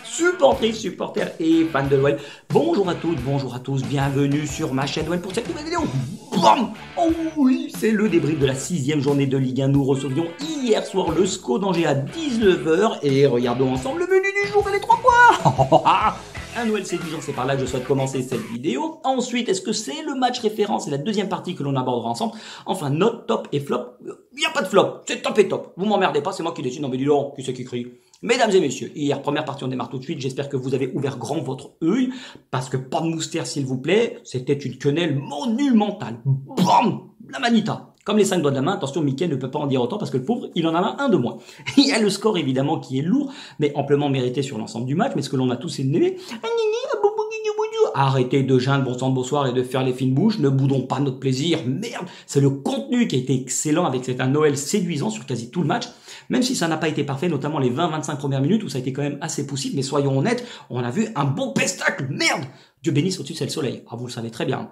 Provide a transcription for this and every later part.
Supportrices, supporters et fans de l'OL, bonjour à toutes, bonjour à tous, bienvenue sur ma chaîne OL pour cette nouvelle vidéo. Bam, oh oui, c'est le débrief de la 6e journée de Ligue 1. Nous recevions hier soir le SCO d'Angers à 19 h et regardons ensemble le menu du jour et les 3 points. Un Noël séduisant, c'est par là que je souhaite commencer cette vidéo. Ensuite, est-ce que c'est le match référence? C'est la deuxième partie que l'on abordera ensemble. Enfin, note, top et flop. Il n'y a pas de flop, c'est top et top. Vous m'emmerdez pas, c'est moi qui décide. Non mais dis donc, qui c'est qui crie? Mesdames et messieurs, hier, première partie, on démarre tout de suite. J'espère que vous avez ouvert grand votre œil, parce que pas de moustache s'il vous plaît. C'était une quenelle monumentale. Bam! La manita. Comme les 5 doigts de la main, attention, Mickey ne peut pas en dire autant parce que le pauvre, il en a un de moins. Il y a le score évidemment qui est lourd, mais amplement mérité sur l'ensemble du match, mais ce que l'on a tous aimé, arrêtez de geindre bon sang de bonsoir et de faire les fines bouches, ne boudons pas notre plaisir, merde, c'est le contenu qui a été excellent avec cet un Noël séduisant sur quasi tout le match, même si ça n'a pas été parfait, notamment les 20-25 premières minutes où ça a été quand même assez poussif, mais soyons honnêtes, on a vu un bon pestacle, merde, Dieu bénisse au-dessus c'est le soleil, ah vous le savez très bien.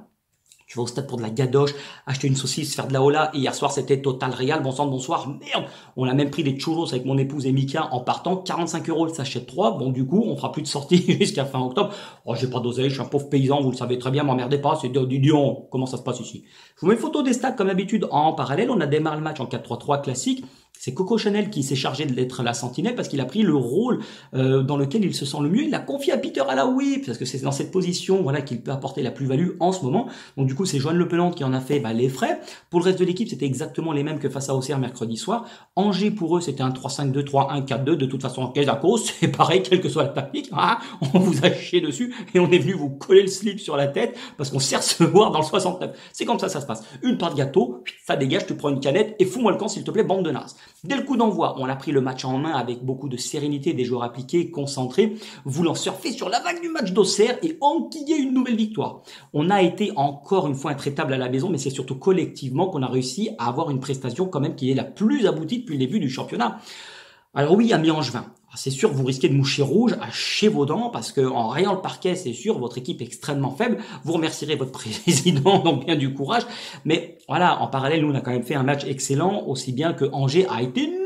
Tu vas au stade pour de la gadoche, acheter une saucisse, faire de la hola, et hier soir c'était total régal, bon sang de bonsoir, merde. On a même pris des churros avec mon épouse et Mika en partant, 45 € le sachet de 3, bon du coup on fera plus de sorties jusqu'à fin octobre. Oh j'ai pas d'oseille, je suis un pauvre paysan, vous le savez très bien, m'emmerdez pas, c'est Didion, comment ça se passe ici. Je vous mets une photo des stades comme d'habitude en parallèle, on a démarré le match en 4-3-3 classique. C'est Coco Chanel qui s'est chargé d'être la sentinelle parce qu'il a pris le rôle dans lequel il se sent le mieux. Il l'a confié à Peter Alaoui parce que c'est dans cette position voilà qu'il peut apporter la plus-value en ce moment. Donc du coup, c'est Joanne Le Pelante qui en a fait les frais. Pour le reste de l'équipe, c'était exactement les mêmes que face à Auxerre mercredi soir. Angers, pour eux, c'était un 3-5-2, 3-1, 4-2. De toute façon, qu'est-ce à cause, c'est pareil, quelle que soit la tactique. Hein, on vous a chié dessus et on est venu vous coller le slip sur la tête parce qu'on sait recevoir dans le 69. C'est comme ça se passe. Une part de gâteau, ça dégage, tu prends une canette et fous-moi le camp s'il te plaît, bande de nazes. Dès le coup d'envoi, on a pris le match en main avec beaucoup de sérénité, des joueurs appliqués, concentrés, voulant surfer sur la vague du match d'Auxerre et enquiller une nouvelle victoire. On a été encore une fois intraitable à la maison, mais c'est surtout collectivement qu'on a réussi à avoir une prestation quand même qui est la plus aboutie depuis le début du championnat. Alors oui, ami Angevin, c'est sûr vous risquez de moucher rouge à chez vos dents parce que en rayant le parquet, c'est sûr, votre équipe est extrêmement faible. Vous remercierez votre président, donc bien du courage. Mais voilà, en parallèle, nous on a quand même fait un match excellent, aussi bien que Angers a été nul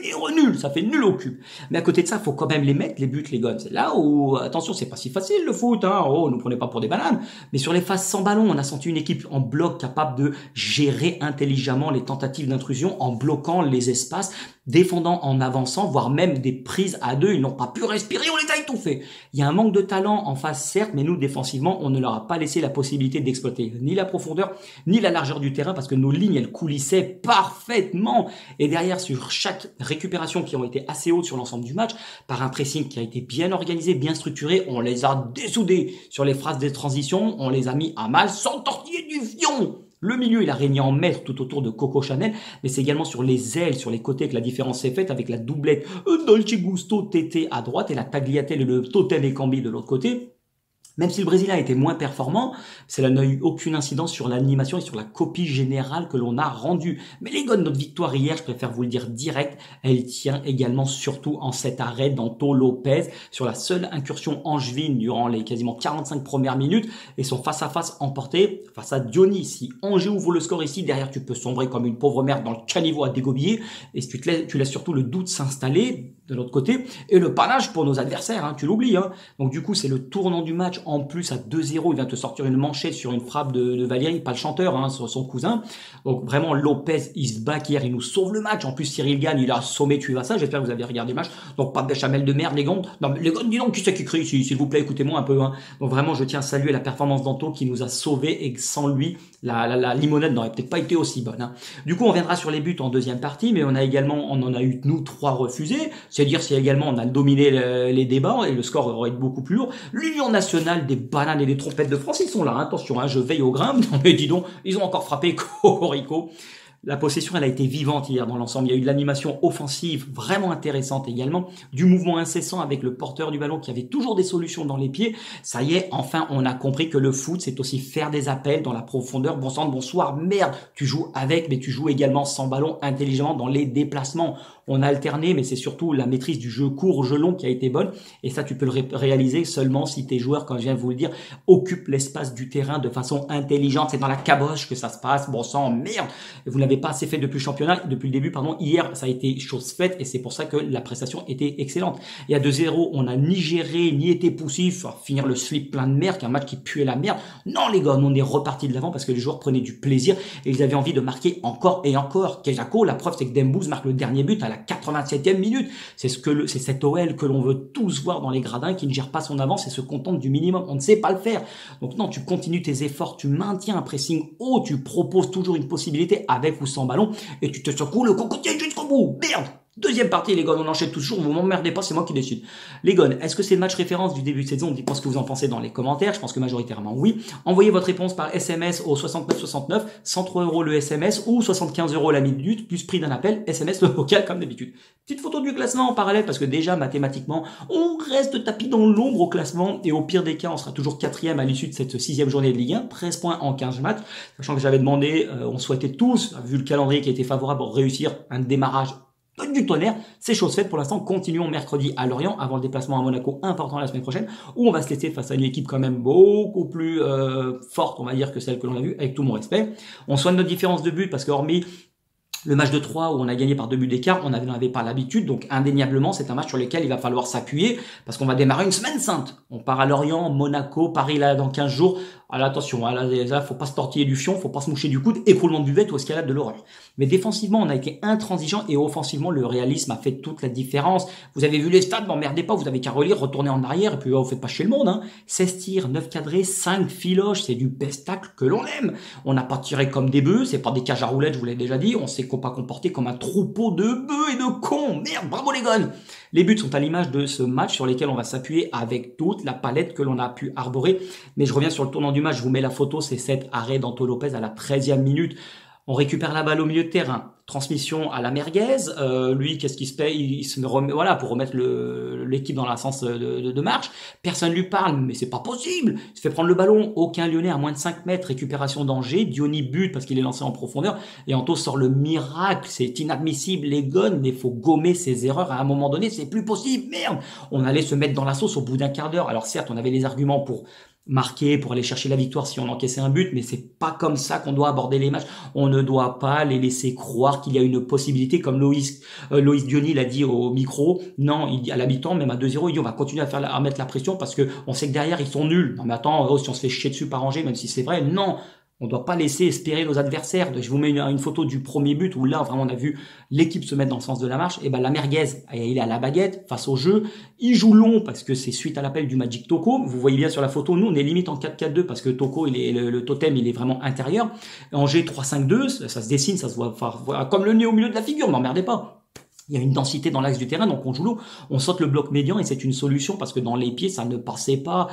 et nul, ça fait nul au cube. Mais à côté de ça, faut quand même les mettre, les buts, les gones. C'est là où, attention, c'est pas si facile le foot, hein. Oh, ne prenez pas pour des bananes. Mais sur les phases sans ballon, on a senti une équipe en bloc capable de gérer intelligemment les tentatives d'intrusion en bloquant les espaces, défendant en avançant, voire même des prises à deux. Ils n'ont pas pu respirer, on les a étouffés. Il y a un manque de talent en face, certes, mais nous, défensivement, on ne leur a pas laissé la possibilité d'exploiter ni la profondeur, ni la largeur du terrain parce que nos lignes, elles coulissaient parfaitement. Et derrière, sur chaque récupération qui ont été assez hautes sur l'ensemble du match, par un pressing qui a été bien organisé, bien structuré, on les a dessoudés sur les phrases des transitions, on les a mis à mal sans tortiller du fion. Le milieu, il a régné en maître tout autour de Coco Chanel, mais c'est également sur les ailes, sur les côtés que la différence s'est faite avec la doublette Dolce Gusto Tété à droite et la Tagliatelle et le Totem et Cambi de l'autre côté. Même si le Brésilien était moins performant, cela n'a eu aucune incidence sur l'animation et sur la copie générale que l'on a rendue. Mais les gars de notre victoire hier, je préfère vous le dire direct, elle tient également surtout en cet arrêt d'Anto Lopez sur la seule incursion angevine durant les quasiment 45 premières minutes et son face-à-face emporté face à Diony. Si Angers ouvre le score ici, derrière tu peux sombrer comme une pauvre merde dans le caniveau à dégobiller et tu laisses surtout le doute s'installer de l'autre côté et le panache pour nos adversaires, hein, tu l'oublies. Hein. Donc du coup, c'est le tournant du match. En plus, à 2-0, il vient te sortir une manchette sur une frappe de Valérie, pas le chanteur, hein, son cousin. Donc vraiment, Lopez, il se bat hier, il nous sauve le match. En plus, Cyril Gagne, il a assommé, tu vas ça. J'espère que vous avez regardé le match. Donc pas de béchamel de merde, les gars. Non, mais les gars, dis donc, qui c'est qui crie ici, s'il vous plaît, écoutez-moi un peu. Hein. Donc vraiment, je tiens à saluer la performance d'Anto qui nous a sauvés et sans lui, la limonade n'aurait peut-être pas été aussi bonne. Hein. Du coup, on reviendra sur les buts en deuxième partie, mais on en a eu, nous, 3 refusés. C'est-à-dire, si également on a dominé les débats et le score aurait été beaucoup plus lourd. L'Union nationale des bananes et des trompettes de France, ils sont là. Hein. Attention, hein, je veille au grain. Mais dis donc, ils ont encore frappé Cocorico. La possession, elle a été vivante hier dans l'ensemble. Il y a eu de l'animation offensive vraiment intéressante également, du mouvement incessant avec le porteur du ballon qui avait toujours des solutions dans les pieds. Ça y est, enfin, on a compris que le foot, c'est aussi faire des appels dans la profondeur. Bon sang, bonsoir, merde, tu joues avec, mais tu joues également sans ballon intelligemment dans les déplacements. On a alterné, mais c'est surtout la maîtrise du jeu court, jeu long qui a été bonne. Et ça, tu peux le réaliser seulement si tes joueurs, comme je viens de vous le dire, occupent l'espace du terrain de façon intelligente. C'est dans la caboche que ça se passe. Bon sang, merde. Et vous l'avez l'avait pas assez fait depuis le championnat, depuis le début, pardon. Hier, ça a été chose faite et c'est pour ça que la prestation était excellente. Et à 2-0, on n'a ni géré, ni été poussif, finir le slip plein de merde, un match qui puait la merde. Non, les gars, on est reparti de l'avant parce que les joueurs prenaient du plaisir et ils avaient envie de marquer encore et encore. Kejako, la preuve, c'est que Dembouz marque le dernier but à la 87e minute. C'est cette OL que l'on veut tous voir dans les gradins, qui ne gère pas son avance et se contente du minimum. On ne sait pas le faire. Donc non, tu continues tes efforts, tu maintiens un pressing haut, tu proposes toujours une possibilité avec ou sans ballon et tu te secoues le cocotier jusqu'au bout. Merde! Deuxième partie, les gars, on enchaîne toujours, vous m'emmerdez pas, c'est moi qui décide. Les gars, est-ce que c'est le match référence du début de saison? Dites-moi ce que vous en pensez dans les commentaires, je pense que majoritairement oui. Envoyez votre réponse par SMS au 6969, 103 € le SMS ou 75 € la minute, plus prix d'un appel, SMS le vocal comme d'habitude. Petite photo du classement en parallèle, parce que déjà, mathématiquement, on reste tapis dans l'ombre au classement, et au pire des cas, on sera toujours 4e à l'issue de cette 6e journée de Ligue 1, 13 points en 15 matchs, sachant que j'avais demandé, on souhaitait tous, vu le calendrier qui était favorable, réussir un démarrage du tonnerre. C'est chose faite pour l'instant. Continuons mercredi à Lorient avant le déplacement à Monaco important la semaine prochaine, où on va se laisser face à une équipe quand même beaucoup plus forte, on va dire, que celle que l'on a vue, avec tout mon respect. On soigne notre différence de but parce que hormis le match de 3 où on a gagné par 2 buts d'écart, on n'avait pas l'habitude, donc indéniablement c'est un match sur lequel il va falloir s'appuyer parce qu'on va démarrer une semaine sainte. On part à Lorient, Monaco, Paris là dans 15 jours. Alors attention, là faut pas se tortiller du fion, faut pas se moucher du coude, écroulement de buvette ou escalade de l'horreur. Mais défensivement on a été intransigeant et offensivement le réalisme a fait toute la différence. Vous avez vu les stats, m'emmerdez pas, vous avez qu'à relire, retourner en arrière et puis vous faites pas chez le monde. Hein. 16 tirs, 9 cadrés, 5 filoches, c'est du pestacle que l'on aime. On n'a pas tiré comme des bœufs, c'est pas des cages à roulettes, je vous l'ai déjà dit, on s'est pas comporté comme un troupeau de bœufs et de cons. Merde, bravo les gars. Les buts sont à l'image de ce match sur lesquels on va s'appuyer avec toute la palette que l'on a pu arborer. Mais je reviens sur le tournant du match, je vous mets la photo, c'est cet arrêt d'Anto Lopez à la 13e minute. On récupère la balle au milieu de terrain. Transmission à la merguez. Lui, qu'est-ce qu'il se fait? Il se remet, voilà, pour remettre l'équipe dans l'ascenseur de marche. Personne lui parle, mais c'est pas possible. Il se fait prendre le ballon. Aucun Lyonnais à moins de 5 mètres. Récupération danger. Diony bute parce qu'il est lancé en profondeur. Et Anto sort le miracle. C'est inadmissible. Les gones, il faut gommer ses erreurs. À un moment donné, c'est plus possible. Merde. On allait se mettre dans la sauce au bout d'un quart d'heure. Alors certes, on avait les arguments pour marquer, pour aller chercher la victoire si on encaissait un but, mais c'est pas comme ça qu'on doit aborder les matchs. On ne doit pas les laisser croire qu'il y a une possibilité, comme Loïs Diony l'a dit au micro. Non, il dit à l'habitant, même à 2-0, il dit on va continuer à mettre la pression parce que on sait que derrière ils sont nuls. Non mais attends, si on se fait chier dessus par Angers, même si c'est vrai, non. On ne doit pas laisser espérer nos adversaires. Je vous mets une photo du premier but où là, vraiment, on a vu l'équipe se mettre dans le sens de la marche. Et ben, la merguez, il est à la baguette face au jeu. Il joue long parce que c'est suite à l'appel du Magic Toko. Vous voyez bien sur la photo, nous, on est limite en 4-4-2 parce que Toko, le totem, il est vraiment intérieur. Angers 3-5-2, ça se dessine, ça se voit comme le nez au milieu de la figure. M'emmerdez pas. Il y a une densité dans l'axe du terrain, donc on joue long. On saute le bloc médian et c'est une solution parce que dans les pieds, ça ne passait pas.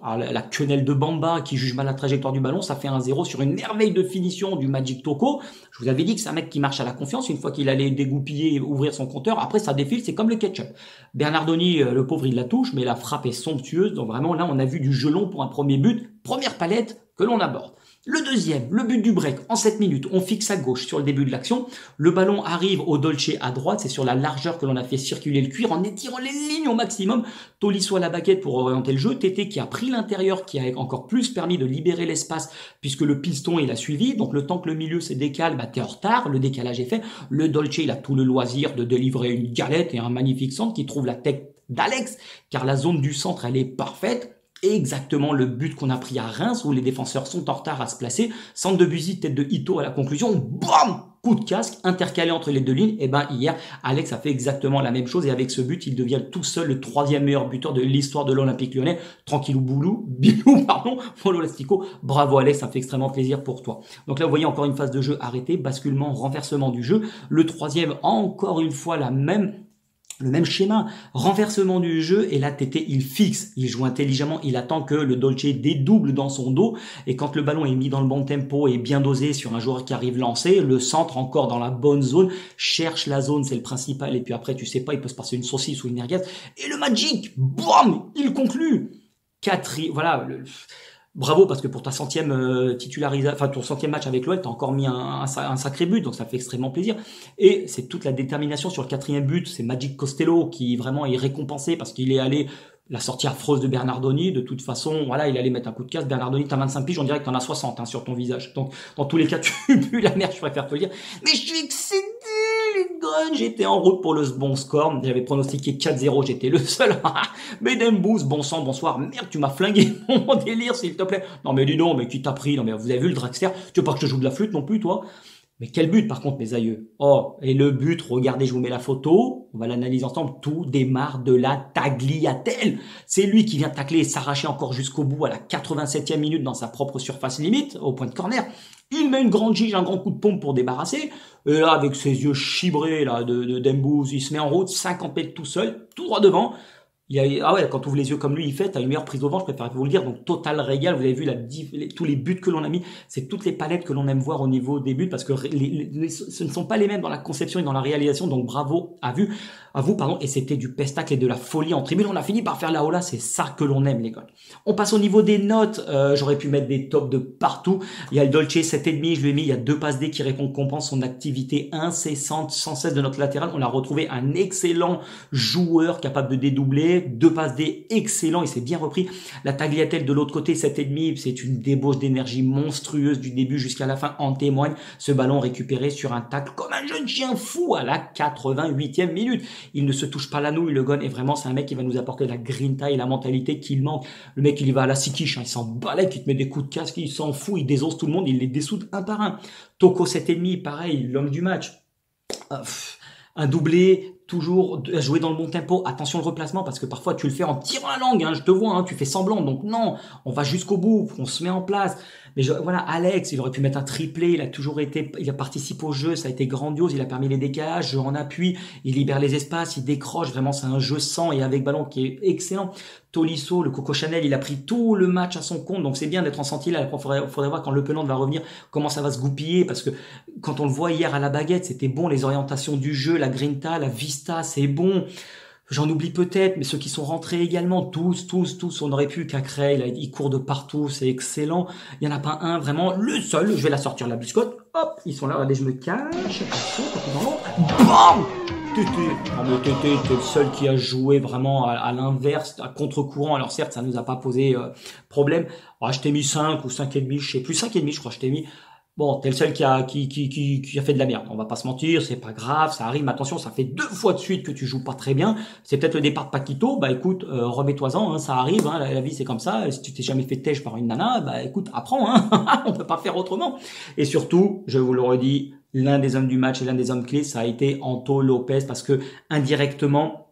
La quenelle de Bamba qui juge mal la trajectoire du ballon, ça fait 1-0 sur une merveille de finition du Magic Toko. Je vous avais dit que c'est un mec qui marche à la confiance. Une fois qu'il allait dégoupiller et ouvrir son compteur, après ça défile, c'est comme le ketchup. Bernardoni, le pauvre, il la touche, mais la frappe est somptueuse. Donc vraiment, là, on a vu du jeu long pour un premier but. Première palette que l'on aborde. Le deuxième, le but du break, en 7 minutes, on fixe à gauche sur le début de l'action. Le ballon arrive au Dolce à droite, c'est sur la largeur que l'on a fait circuler le cuir en étirant les lignes au maximum. Tolisso à la baguette pour orienter le jeu. Tété qui a pris l'intérieur, qui a encore plus permis de libérer l'espace puisque le piston il a suivi. Donc le temps que le milieu se décale, t'es en retard, le décalage est fait. Le Dolce, il a tout le loisir de délivrer une galette et un magnifique centre qui trouve la tête d'Alex, car la zone du centre, elle est parfaite. Exactement le but qu'on a pris à Reims où les défenseurs sont en retard à se placer. Centre de Buzy, tête de Ito à la conclusion. Bam! Coup de casque intercalé entre les deux lignes. Et ben hier, Alex a fait exactement la même chose et avec ce but, il devient tout seul le 3e meilleur buteur de l'histoire de l'Olympique Lyonnais. Tranquillou bilou, pardon, Polo Lastico. Bravo Alex, ça fait extrêmement plaisir pour toi. Donc là, vous voyez encore une phase de jeu arrêtée, basculement, renversement du jeu. Le 3e, encore une fois le même schéma, renversement du jeu, et là Tété il fixe, il joue intelligemment, il attend que le Dolce dédouble dans son dos, et quand le ballon est mis dans le bon tempo et bien dosé sur un joueur qui arrive lancé, le centre encore dans la bonne zone, cherche la zone, c'est le principal, et puis après tu sais pas, il peut se passer une saucisse ou une merguez, et le Magic, bam, il conclut. Voilà, bravo parce que pour ta 100e titularisation, enfin ton 100e match avec l'OL, t'as encore mis un sacré but, donc ça fait extrêmement plaisir. Et c'est toute la détermination sur le 4e but, c'est Magic Costello qui vraiment est récompensé parce qu'il est allé La sortie affreuse de Bernardoni, de toute façon, voilà, il allait mettre un coup de casse. Bernardoni, t'as 25 piges, on dirait que t'en as 60 hein, sur ton visage. Donc, dans tous les cas, tu pues la merde, je préfère te le dire. Mais je suis excédé, les gars. J'étais en route pour le bon score. J'avais pronostiqué 4-0, j'étais le seul. Mais Dembous, bon sang, bonsoir. Merde, tu m'as flingué mon délire, s'il te plaît. Non, mais dis donc, mais qui t'a pris? Non, mais vous avez vu le dragster? Tu veux pas que je te joue de la flûte non plus, toi? Mais quel but par contre mes aïeux. Oh, et le but, regardez, je vous mets la photo, on va l'analyser ensemble, tout démarre de la tagliatelle. C'est lui qui vient tacler et s'arracher encore jusqu'au bout à la 87e minute dans sa propre surface limite, au point de corner. Il met une grande gige, un grand coup de pompe pour débarrasser. Et là, avec ses yeux chibrés là, de Dembous, il se met en route, 50 mètres tout seul, tout droit devant. Ah ouais, quand tu ouvres les yeux comme lui, il fait, t'as une meilleure prise au vent, je préfère vous le dire. Donc, total régal. Vous avez vu tous les buts que l'on a mis. C'est toutes les palettes que l'on aime voir au niveau des buts parce que ce ne sont pas les mêmes dans la conception et dans la réalisation. Donc, bravo à vous, pardon. Et c'était du pestacle et de la folie en tribune. On a fini par faire la hola. C'est ça que l'on aime, les gars. On passe au niveau des notes. J'aurais pu mettre des tops de partout. Il y a le Dolce 7,5. Je lui ai mis, il y a 2 passes D qui récompensent son activité incessante, sans cesse de notre latéral. On a retrouvé un excellent joueur capable de dédoubler. 2 passes D excellents, il s'est bien repris. La tagliatelle de l'autre côté, 7,5, c'est une débauche d'énergie monstrueuse du début jusqu'à la fin, en témoigne. Ce ballon récupéré sur un tacle comme un jeune chien fou à la 88e minute. Il ne se touche pas la nouille, le gun, et vraiment, c'est un mec qui va nous apporter la grinta et la mentalité qu'il manque. Le mec, il y va à la sikiche, hein, il s'en balèque, il te met des coups de casque, il s'en fout, il désosse tout le monde, il les dessoude un par un. Toko 7,5, pareil, l'homme du match. Un doublé, toujours jouer dans le bon tempo. Attention le replacement parce que parfois tu le fais en tirant la langue. Hein, je te vois, hein, tu fais semblant. Donc non, on va jusqu'au bout, on se met en place. Mais voilà, Alex, il aurait pu mettre un triplé. Il a participé au jeu, ça a été grandiose. Il a permis les décages, jeu en appui, il libère les espaces, il décroche. Vraiment, c'est un jeu sans et avec ballon qui est excellent. Tolisso, le Coco Chanel, il a pris tout le match à son compte. Donc c'est bien d'être en sentinelle. Il faudrait voir quand Le Penant va revenir comment ça va se goupiller parce que quand on le voit hier à la baguette, c'était bon les orientations du jeu, la grinta, la vista, c'est bon. J'en oublie peut-être, mais ceux qui sont rentrés également, tous, on aurait pu Cacré, il court de partout, c'est excellent. Il n'y en a pas un, vraiment, le seul, je vais la sortir la biscotte, hop, ils sont là, regardez, je me cache, attention, BAM! Tété, non mais Tété, t'es le seul qui a joué vraiment à l'inverse, à contre-courant, alors certes, ça nous a pas posé problème. Alors, je t'ai mis 5 ou 5,5, je sais plus, 5,5 je crois, je t'ai mis. Bon, t'es le seul qui a fait de la merde. On va pas se mentir, c'est pas grave, ça arrive. Mais attention, ça fait 2 fois de suite que tu joues pas très bien. C'est peut-être le départ de Paquito. Bah écoute, remets-toi-en, hein, ça arrive. Hein, la vie c'est comme ça. Si tu t'es jamais fait têche par une nana, bah écoute, apprends. Hein, on peut pas faire autrement. Et surtout, je vous le redis, l'un des hommes du match et l'un des hommes clés, ça a été Anto Lopez parce que indirectement,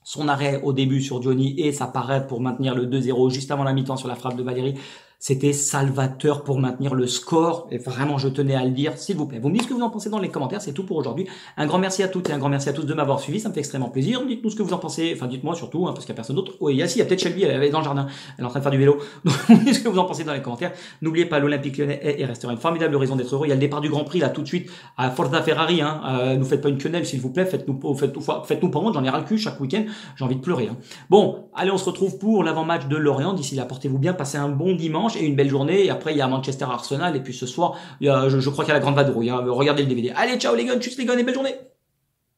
son arrêt au début sur Johnny et sa parade pour maintenir le 2-0 juste avant la mi-temps sur la frappe de Valérie, c'était salvateur pour maintenir le score. Et vraiment, je tenais à le dire, s'il vous plaît. Vous me dites ce que vous en pensez dans les commentaires. C'est tout pour aujourd'hui. Un grand merci à toutes et un grand merci à tous de m'avoir suivi. Ça me fait extrêmement plaisir. Dites-nous ce que vous en pensez. Enfin, dites-moi surtout, hein, parce qu'il n'y a personne d'autre. Oui, il y a peut-être Shelby, elle est dans le jardin. Elle est en train de faire du vélo. Donc, vous me dites ce que vous en pensez dans les commentaires. N'oubliez pas, l'Olympique Lyonnais est et restera une formidable raison d'être heureux. Il y a le départ du Grand Prix, là, tout de suite, à Forza Ferrari, hein. Nous faites pas une quenelle, s'il vous plaît. Faites-nous pas honte. J'en ai ras le cul chaque week-end. J'ai envie de pleurer, hein. Bon, allez, on se retrouve pour l'avant-match de Lorient. D'ici là, portez-vous bien. Passez un bon dimanche et une belle journée. Et après, il y a Manchester Arsenal. Et puis ce soir, je crois qu'il y a la grande vadrouille. Hein. Regardez le DVD. Allez, ciao les gars, tchuss les gars et belle journée.